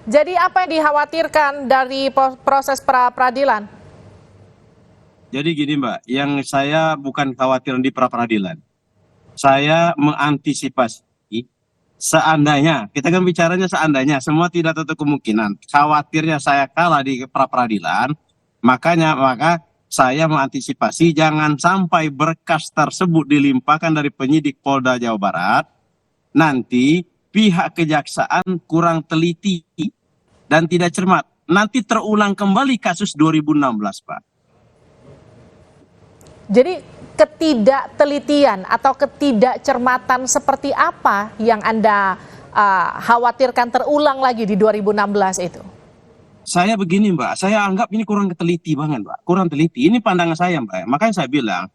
Jadi apa yang dikhawatirkan dari proses pra-peradilan? Jadi gini Mbak, yang saya bukan khawatiran di pra-peradilan. Saya mengantisipasi seandainya, kita kan bicaranya seandainya, semua tidak tentu kemungkinan. Khawatirnya saya kalah di pra-peradilan, maka saya mengantisipasi jangan sampai berkas tersebut dilimpahkan dari penyidik Polda Jawa Barat, nanti pihak kejaksaan kurang teliti dan tidak cermat. Nanti terulang kembali kasus 2016, Pak. Jadi ketidaktelitian atau ketidakcermatan seperti apa yang Anda khawatirkan terulang lagi di 2016 itu? Saya begini Mbak, saya anggap ini kurang teliti banget Mbak, kurang teliti. Ini pandangan saya Mbak, makanya saya bilang,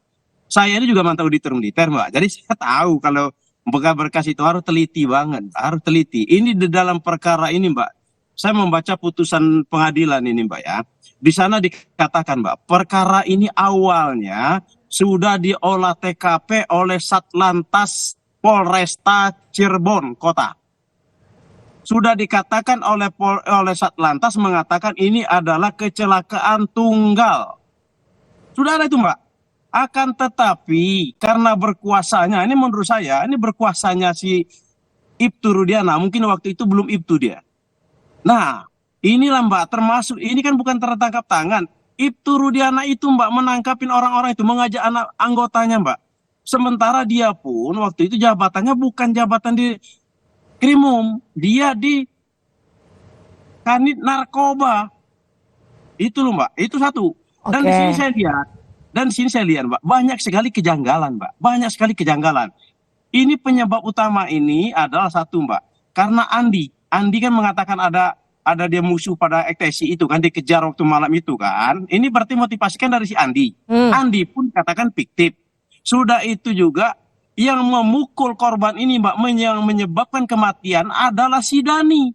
saya ini juga mantan auditor militer Mbak, jadi saya tahu kalau berkas itu harus teliti banget, harus teliti. Ini di dalam perkara ini Mbak, saya membaca putusan pengadilan ini Mbak ya, di sana dikatakan Mbak, perkara ini awalnya sudah diolah TKP oleh Satlantas Polresta Cirebon Kota. Sudah dikatakan oleh Satlantas mengatakan ini adalah kecelakaan tunggal. Sudah ada itu Mbak. Akan tetapi karena berkuasanya, ini menurut saya, ini berkuasanya si Ibtu Rudiana, mungkin waktu itu belum Ibtu dia. Nah, inilah Mbak, termasuk, ini kan bukan tertangkap tangan. Ibtu Rudiana itu Mbak menangkapin orang-orang itu, mengajak anak anggotanya Mbak. Sementara dia pun waktu itu jabatannya bukan jabatan di Krimum, dia di Kanit Narkoba. Itu loh Mbak, itu satu. Dan di sini Oke. saya lihat Mbak, banyak sekali kejanggalan Mbak, banyak sekali kejanggalan. Ini penyebab utama ini adalah satu Mbak, karena Andi kan mengatakan ada dia musuh pada ekstasi itu kan, dikejar waktu malam itu kan. Ini berarti motivasikan dari si Andi. Hmm. Andi pun katakan fiktif. Sudah itu juga yang memukul korban ini Mbak, yang menyebabkan kematian adalah si Dani.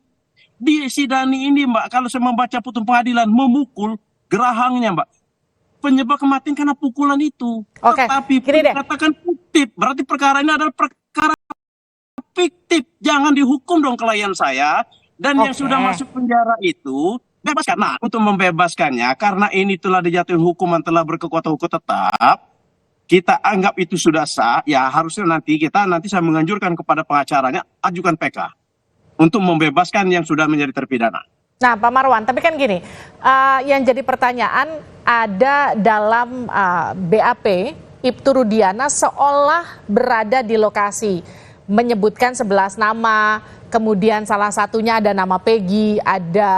Si Dani ini Mbak, kalau saya membaca putusan pengadilan, memukul gerahangnya Mbak. Penyebab kematian karena pukulan itu. Oke, Tetapi pun gini deh. dikatakan fiktif. Berarti perkara ini adalah perkara fiktif. Jangan dihukum dong klien saya. Dan yang Oke. sudah masuk penjara itu, bebaskan. Nah, untuk membebaskannya, karena ini telah dijatuhi hukuman, telah berkekuatan hukum tetap, kita anggap itu sudah sah, ya harusnya nanti saya menganjurkan kepada pengacaranya, ajukan PK untuk membebaskan yang sudah menjadi terpidana. Nah, Pak Marwan, tapi kan gini, yang jadi pertanyaan ada dalam BAP, Ibtu Rudiana seolah berada di lokasi, menyebutkan 11 nama, kemudian salah satunya ada nama Peggy, ada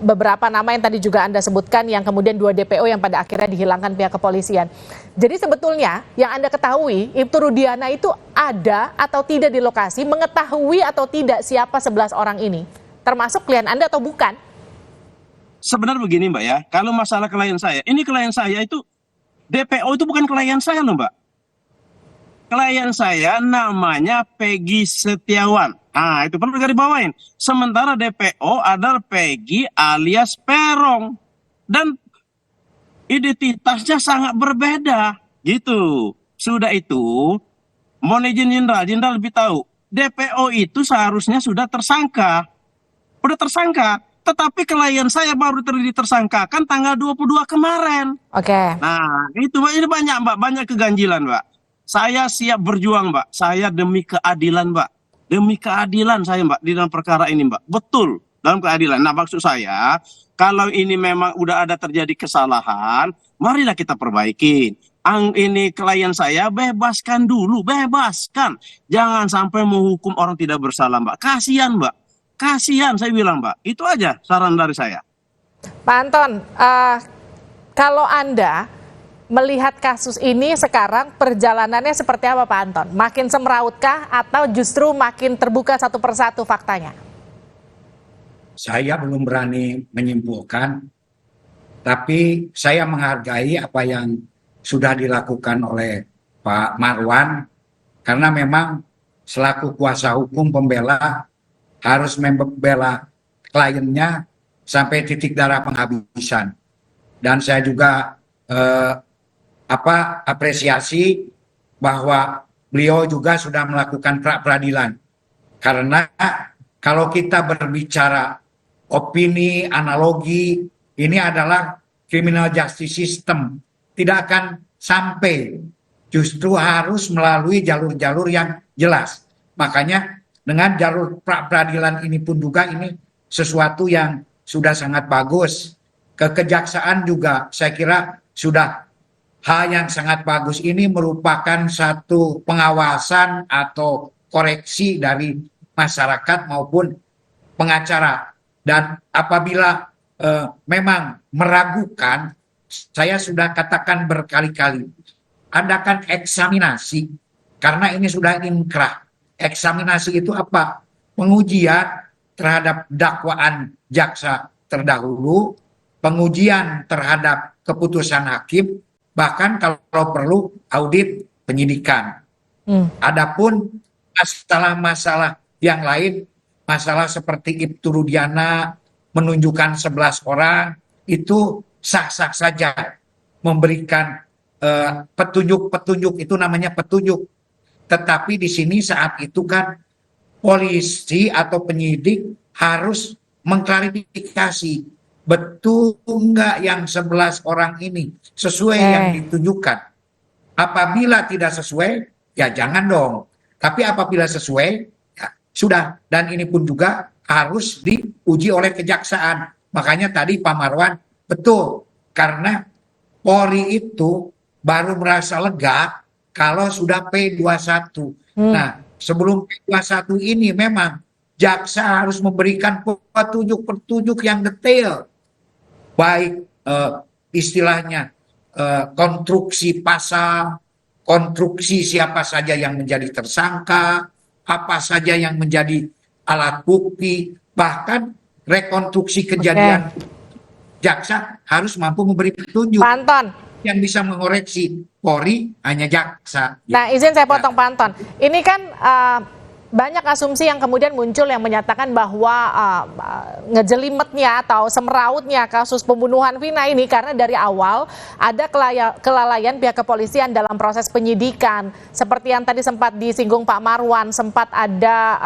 beberapa nama yang tadi juga Anda sebutkan, yang kemudian 2 DPO yang pada akhirnya dihilangkan pihak kepolisian. Jadi sebetulnya yang Anda ketahui, Ibtu Rudiana itu ada atau tidak di lokasi, mengetahui atau tidak siapa 11 orang ini? Termasuk klien Anda atau bukan? Sebenarnya begini Mbak ya, kalau masalah klien saya, ini klien saya itu, DPO itu bukan klien saya loh Mbak. Klien saya namanya Peggy Setiawan. Nah, itu perlu digarisbawahin. Sementara DPO adalah Peggy alias Perong. Dan identitasnya sangat berbeda. Gitu. Sudah itu, mohon izin Jenderal lebih tahu. DPO itu seharusnya sudah tersangka. Udah tersangka. Tetapi klien saya baru tersangkakan tanggal 22 kemarin. Oke. Nah, itu Mbak, ini banyak Mbak, banyak keganjilan Mbak. Saya siap berjuang Mbak, saya demi keadilan Mbak. Demi keadilan saya Mbak, di dalam perkara ini Mbak. Betul, dalam keadilan. Nah maksud saya, kalau ini memang udah ada terjadi kesalahan, marilah kita perbaikin. Ini klien saya, bebaskan dulu, bebaskan. Jangan sampai menghukum orang tidak bersalah Mbak. Kasihan Mbak, kasihan saya bilang Mbak. Itu aja saran dari saya. Pak Anton, kalau Anda melihat kasus ini sekarang perjalanannya seperti apa Pak Anton? Makin semerautkah atau justru makin terbuka satu persatu faktanya? Saya belum berani menyimpulkan, tapi saya menghargai apa yang sudah dilakukan oleh Pak Marwan, karena memang selaku kuasa hukum pembela harus membela kliennya sampai titik darah penghabisan. Dan saya juga apresiasi bahwa beliau juga sudah melakukan pra peradilan, karena kalau kita berbicara opini, analogi, ini adalah criminal justice system. Tidak akan sampai, justru harus melalui jalur-jalur yang jelas. Makanya dengan jalur pra-peradilan ini pun juga ini sesuatu yang sudah sangat bagus. Kekejaksaan juga saya kira sudah hal yang sangat bagus. Ini merupakan satu pengawasan atau koreksi dari masyarakat maupun pengacara. Dan apabila memang meragukan, saya sudah katakan berkali-kali, adakan eksaminasi, karena ini sudah inkrah. Eksaminasi itu apa? Pengujian terhadap dakwaan jaksa terdahulu, pengujian terhadap keputusan hakim, bahkan kalau perlu audit penyidikan. Adapun masalah-masalah yang lain, masalah seperti Ibturudiana menunjukkan 11 orang, itu sah-sah saja memberikan petunjuk-petunjuk, itu namanya petunjuk. Tetapi di sini saat itu kan polisi atau penyidik harus mengklarifikasi betul enggak yang 11 orang ini sesuai yang ditunjukkan. Apabila tidak sesuai, ya jangan dong. Tapi apabila sesuai, ya sudah. Dan ini pun juga harus diuji oleh kejaksaan. Makanya tadi Pak Marwan betul, karena Polri itu baru merasa lega kalau sudah P21. Nah, sebelum P21 ini memang jaksa harus memberikan petunjuk-petunjuk yang detail. Baik istilahnya konstruksi pasal, konstruksi siapa saja yang menjadi tersangka, apa saja yang menjadi alat bukti, bahkan rekonstruksi kejadian. Jaksa harus mampu memberi petunjuk. Pak Anton, yang bisa mengoreksi Polri hanya jaksa. Nah, izin saya potong Pak Anton. Ini kan banyak asumsi yang kemudian muncul yang menyatakan bahwa ngejelimetnya atau semerautnya kasus pembunuhan Vina ini karena dari awal ada kelalaian pihak kepolisian dalam proses penyidikan. Seperti yang tadi sempat disinggung Pak Marwan, sempat ada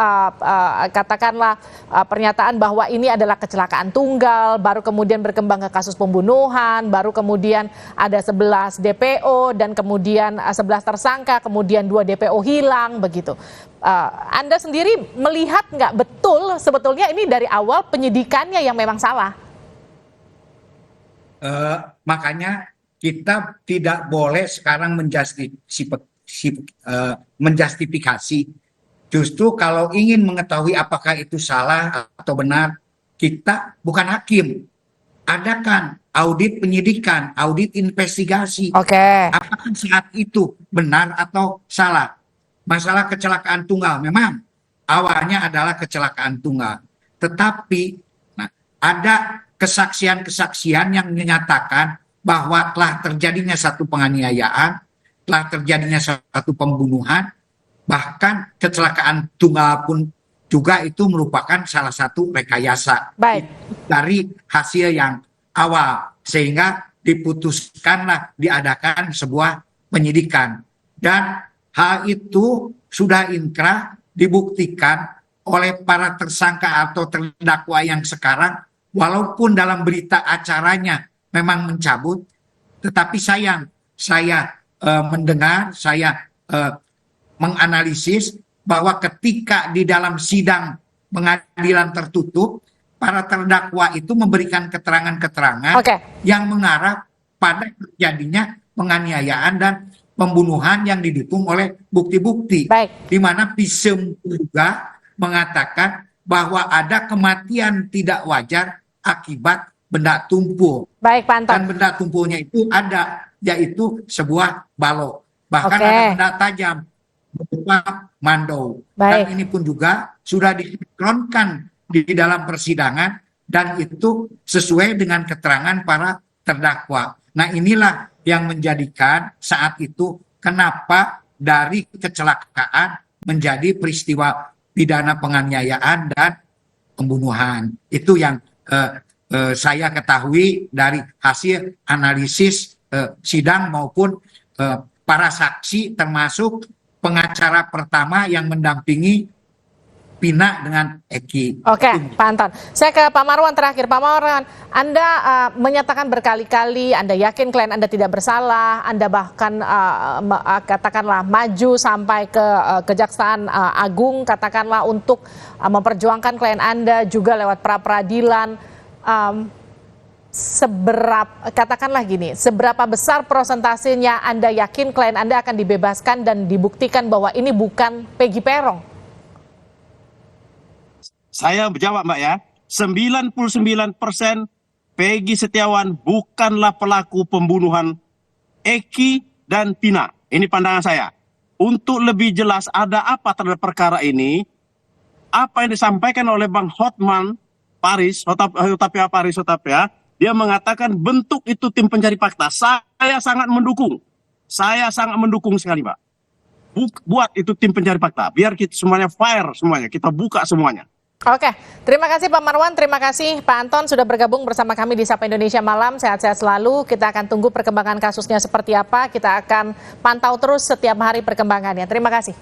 katakanlah pernyataan bahwa ini adalah kecelakaan tunggal, baru kemudian berkembang ke kasus pembunuhan, baru kemudian ada 11 DPO dan kemudian 11 tersangka, kemudian 2 DPO hilang begitu. Anda sendiri melihat nggak betul sebetulnya ini dari awal penyidikannya yang memang salah? Makanya kita tidak boleh sekarang menjustifikasi. Justru kalau ingin mengetahui apakah itu salah atau benar, kita bukan hakim. Adakan audit penyidikan, audit investigasi. Apakah saat itu benar atau salah? Masalah kecelakaan tunggal memang awalnya adalah kecelakaan tunggal. Tetapi ada kesaksian-kesaksian yang menyatakan bahwa telah terjadinya satu penganiayaan, telah terjadinya satu pembunuhan, bahkan kecelakaan tunggal pun juga itu merupakan salah satu rekayasa dari hasil yang awal. Sehingga diputuskanlah diadakan sebuah penyidikan. Dan hal itu sudah inkrah dibuktikan oleh para tersangka atau terdakwa yang sekarang, walaupun dalam berita acaranya memang mencabut, tetapi sayang, saya mendengar, saya menganalisis bahwa ketika di dalam sidang pengadilan tertutup, para terdakwa itu memberikan keterangan-keterangan yang mengarah pada terjadinya penganiayaan dan pembunuhan yang didukung oleh bukti-bukti, di mana Pisem juga mengatakan bahwa ada kematian tidak wajar akibat benda tumpul. Dan benda tumpulnya itu ada, yaitu sebuah balok. Bahkan ada benda tajam berupa mandau. Dan ini pun juga sudah disinkronkan di dalam persidangan dan itu sesuai dengan keterangan para terdakwa. Nah, inilah yang menjadikan saat itu kenapa dari kecelakaan menjadi peristiwa pidana penganiayaan dan pembunuhan. Itu yang saya ketahui dari hasil analisis sidang maupun para saksi, termasuk pengacara pertama yang mendampingi Pina dengan Eki. Oke, Pak Anton. Saya ke Pak Marwan terakhir. Pak Marwan, Anda menyatakan berkali-kali Anda yakin klien Anda tidak bersalah, Anda bahkan katakanlah maju sampai ke Kejaksaan Agung, katakanlah untuk memperjuangkan klien Anda juga lewat pra-peradilan. Katakanlah gini, seberapa besar persentasenya Anda yakin klien Anda akan dibebaskan dan dibuktikan bahwa ini bukan Peggy Peron? Saya menjawab Mbak ya, 99% Peggy Setiawan bukanlah pelaku pembunuhan Eki dan Pina. Ini pandangan saya. Untuk lebih jelas ada apa terhadap perkara ini, apa yang disampaikan oleh Bang Hotman Paris, Hotapea Paris, dia mengatakan bentuk itu tim pencari fakta. Saya sangat mendukung. Saya sangat mendukung sekali Mbak. Buat itu tim pencari fakta, biar kita semuanya fair semuanya, kita buka semuanya. Oke, terima kasih Pak Marwan, terima kasih Pak Anton sudah bergabung bersama kami di Sapa Indonesia Malam. Sehat-sehat selalu, kita akan tunggu perkembangan kasusnya seperti apa, kita akan pantau terus setiap hari perkembangannya. Terima kasih.